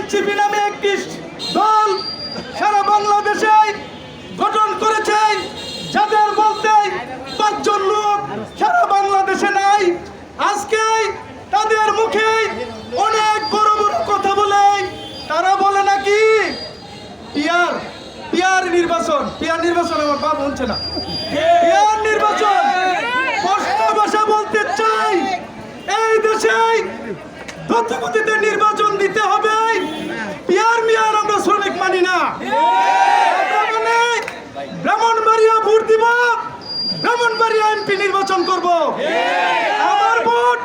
NCP নামে একটি দল সারা বাংলাদেশে গঠন করেছে, যাদের বলতে 5 জন লোক সারা বাংলাদেশে নাই। আজকে তাদের মুখে অনেক বড় বড় কথা বলে তারা বলে নাকি পিয়ার নির্বাচন আমার বাপ হচ্ছে না, পিয়ার নির্বাচন। স্পষ্ট ভাষা বলতে চাই, এই দেশে দ্রুতগতিতে নির্বাচন দিতে হবে। পিয়ার আমরা শ্রমিক মানি না। মানে ব্রাহ্মণবাড়িয়া ভোট দিব, ব্রাহ্মণবাড়িয়া এমপি নির্বাচন করব। আমার ভোট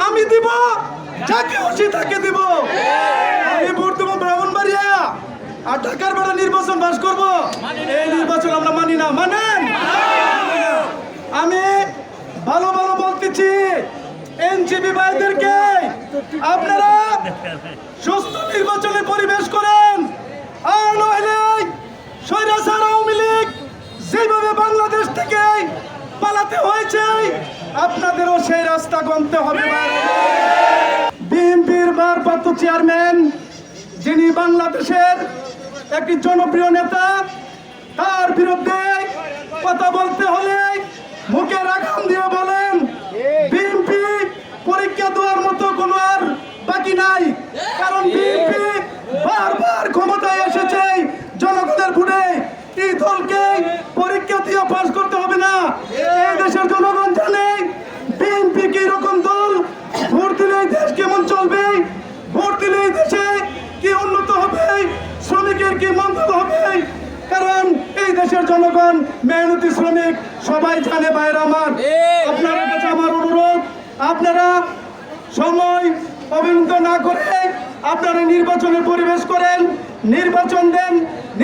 আমি দিব, যাকে খুশি তাকে দিব। আমি ভোট দেবো ব্রাহ্মণবাড়িয়া, আর ঢাকার বেড়া নির্বাচন পাস করব। এই নির্বাচন আমরা মানি না। মানেন? আমি ভালো ভালো বলতেছি এনসিপি ভাইদেরকে, আপনারা সুস্থ নির্বাচনের পরিবেশ করেন। আর নইলে স্বৈরাচার আওয়ামী লীগ যেভাবে বাংলাদেশ থেকে পালাতে হয়েছে, আপনাদেরও সেই রাস্তা গণতে হবে। বিএনপির ভারপ্রাপ্ত চেয়ারম্যান, যিনি বাংলাদেশের একটি জনপ্রিয় নেতা, তার বিরুদ্ধে কথা বলতে হলে মুখে রাগাম দিয়ে বলেন বিএনপি পরীক্ষা দেওয়ার মতো কোনো আর বাকি নাই। কারণ বিএনপি বারবার ক্ষমতায় এসেছে জনগণের ভোটে। এই দলকে পরীক্ষা দিয়ে পাস করতে হবে না। এই দেশের জনগণ জানে বিএনপি কি রকম দল, ভোট দিলে দেশ কেমন চলবে, ভোট দিলে দেশে কি উন্নত হবে, শ্রমিকের কি মঙ্গল হবে। কারণ এই দেশের জনগণ মেহনতি শ্রমিক সবাই জানে। ভাইরা আমার, আপনাদের কাছে আমার অনুরোধ, আপনারা সময় অবহেলা না করে আপনারা নির্বাচনের পরিবেশ করেন, নির্বাচন দেন।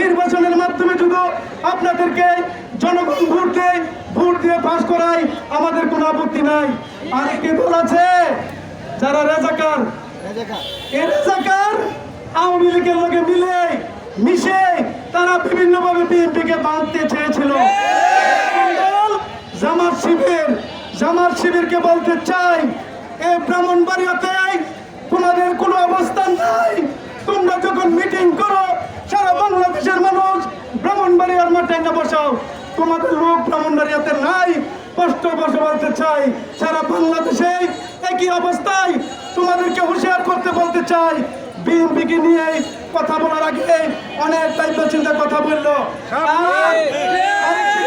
নির্বাচনের মাধ্যমে যদি আপনাদেরকে জনগণ ভোট দিয়ে পাস করায় আমাদের কোনো আপত্তি নাই। আরেকটি দল আছে যারা রাজাকার, এই রাজাকার আওয়ামী লীগের লোকে মিশে তারা বিভিন্নভাবে বিএনপিকে বাঁধতে চেয়েছিল। জামাত শিবিরকে বলতে চাই, এই ব্রাহ্মণবাড়িয়াতে তোমাদের কোনো অবস্থান নাই। তোমরা যখন মিটিং করো সারা বাংলাদেশের মানুষ ব্রাহ্মণবাড়িয়ার মাঠে না বসাও, তোমাদের লোক ব্রাহ্মণবাড়িয়াতে নাই। স্পষ্ট ভাষা বলতে চাই, সারা বাংলাদেশে একই অবস্থায়। তোমাদেরকে হুঁশিয়ার করতে বলতে চাই, বিএনপিকে নিয়ে কথা বলার আগে অনেক দায়িত্ব চিন্তা কথা বললো।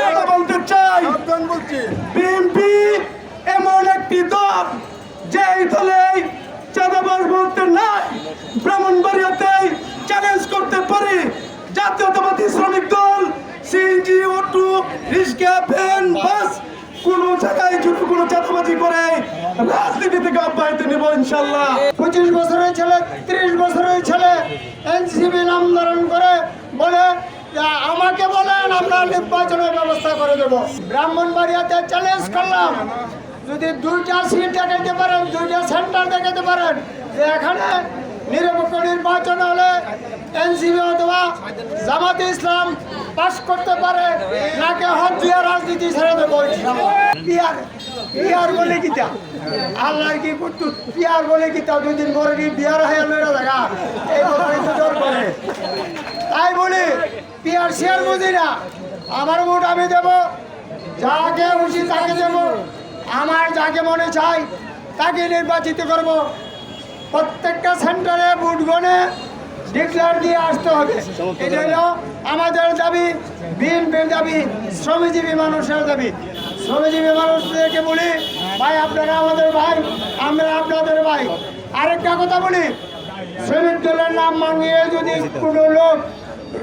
কথা বলতে চাই, বিএনপি এমন একটি দল যে দলে চাঁদাবাজ বলতে নাই, ব্রাহ্মণবাড়িয়াতে চ্যালেঞ্জ করতে পারে। জাতীয়তাবাদী শ্রমিক দল, সিএনজি, অটো, রিক্সা, ভ্যান, বাস, কোন জায়গায় যদি কোনো চাঁদাবাজি করে রাজনীতি থেকে অব্যাহতি নেব ইনশাল্লাহ। 25 বছরের ছেলে, 30 বছরের ছেলে এনসিপি নাম ধারণ করে বলে আমাকে বলেন, আমরা নির্বাচনের ব্যবস্থা করে দেব। ব্রাহ্মণবাড়িয়াতে চ্যালেঞ্জ করলাম, যদি 2টা সিট দেখাতে পারেন, 2টা সেন্টার দেখাতে পারেন যে এখানে নিরপেক্ষ নির্বাচন হলে এনসিপি অথবা জামাতে ইসলাম পাস করতে পারে, নাকি হক দিয়ে রাজনীতি ছেড়ে দেবো। পিয়ার বলে কিতা আল্লাহর কি করতো, পিয়ার বলে কিতা 2 দিন পরে কি বিয়ার হয়ে দেখা এই জোর করে। তাই বলি পিয়ার শেয়ার বুঝি না। আমার ভোট আমি দেব, যাকে খুশি তাকে দেব, আমার যাকে মনে চাই তাকে নির্বাচিত করব। প্রত্যেকটা সেন্টারে ভোট গণে ডিক্লেয়ার দিয়ে আসতে হবে। এটা হলো আমাদের দাবি, বিএনপির দাবি, শ্রমজীবী মানুষের দাবি। শ্রমজীবী মানুষদেরকে বলি, ভাই আপনারা আমাদের ভাই, আমরা আপনাদের ভাই। আরেকটা কথা বলি, শ্রমিক দলের নাম মানিয়ে যদি কোনো লোক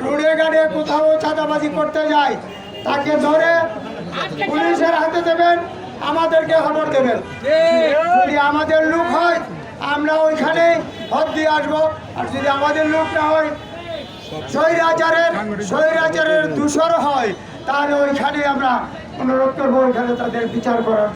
রোডে গাড়ে কোথাও চাঁদাবাজি করতে যায়, তাকে ধরে পুলিশের হাতে দেবেন, আমাদেরকে খবর দেবেন। যদি আমাদের লোক হয় আমরা ওইখানে হদ দিয়ে আসবো, আর যদি আমাদের লোক না হয়, স্বৈরাচারের দূষর হয়, তাহলে ওইখানে আমরা অনুরোধ করবো, ওইখানে তাদের বিচার করার।